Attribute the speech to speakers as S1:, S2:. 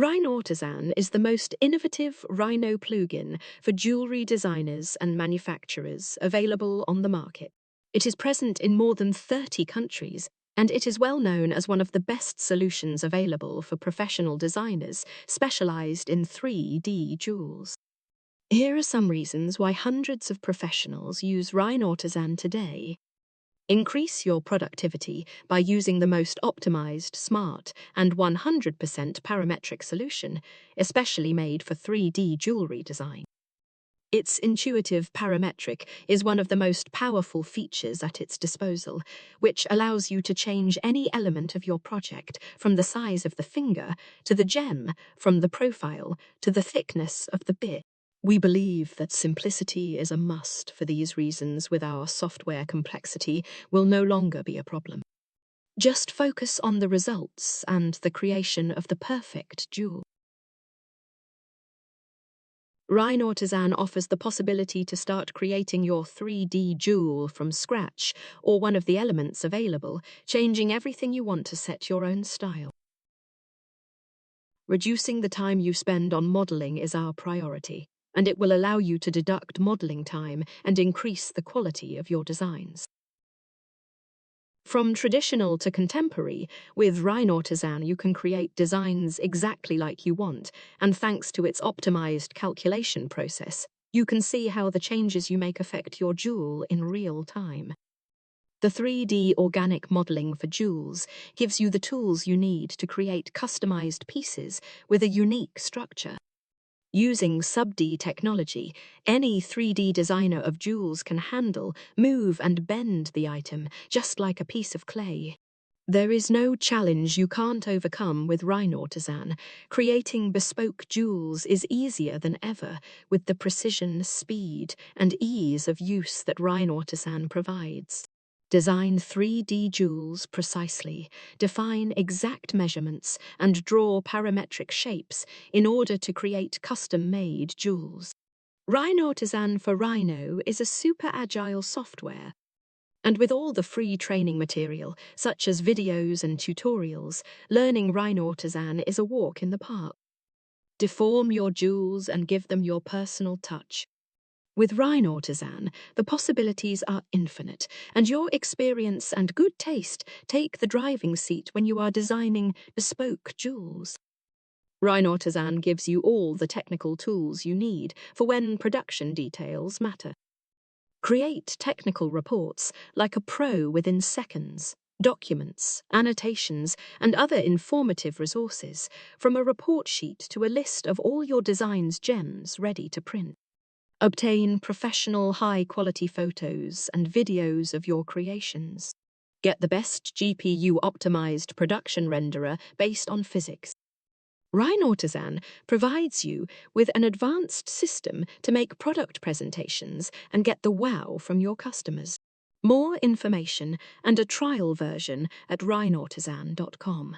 S1: RhinoArtisan is the most innovative Rhino plugin for jewelry designers and manufacturers available on the market. It is present in more than 30 countries, and it is well known as one of the best solutions available for professional designers specialized in 3D jewels. Here are some reasons why hundreds of professionals use RhinoArtisan today. Increase your productivity by using the most optimized, smart, and 100% parametric solution, especially made for 3D jewelry design. Its intuitive parametric is one of the most powerful features at its disposal, which allows you to change any element of your project, from the size of the finger to the gem, from the profile to the thickness of the bit. We believe that simplicity is a must. For these reasons, with our software, complexity will no longer be a problem. Just focus on the results and the creation of the perfect jewel. RhinoArtisan offers the possibility to start creating your 3D jewel from scratch or one of the elements available, changing everything you want to set your own style. Reducing the time you spend on modeling is our priority, and it will allow you to deduct modeling time and increase the quality of your designs. From traditional to contemporary, with RhinoArtisan you can create designs exactly like you want, and thanks to its optimized calculation process, you can see how the changes you make affect your jewel in real time. The 3D organic modeling for jewels gives you the tools you need to create customized pieces with a unique structure. Using sub-D technology, any 3D designer of jewels can handle, move, and bend the item, just like a piece of clay. There is no challenge you can't overcome with RhinoArtisan. Creating bespoke jewels is easier than ever with the precision, speed, and ease of use that RhinoArtisan provides. Design 3D jewels precisely, define exact measurements, and draw parametric shapes in order to create custom-made jewels. RhinoArtisan for Rhino is a super agile software, and with all the free training material, such as videos and tutorials, learning RhinoArtisan is a walk in the park. Deform your jewels and give them your personal touch. With RhinoArtisan, the possibilities are infinite, and your experience and good taste take the driving seat when you are designing bespoke jewels. RhinoArtisan gives you all the technical tools you need for when production details matter. Create technical reports like a pro within seconds, documents, annotations, and other informative resources, from a report sheet to a list of all your design's gems ready to print. Obtain professional, high-quality photos and videos of your creations. Get the best GPU-optimized production renderer based on physics. RhinoArtisan provides you with an advanced system to make product presentations and get the wow from your customers. More information and a trial version at RhinoArtisan.com.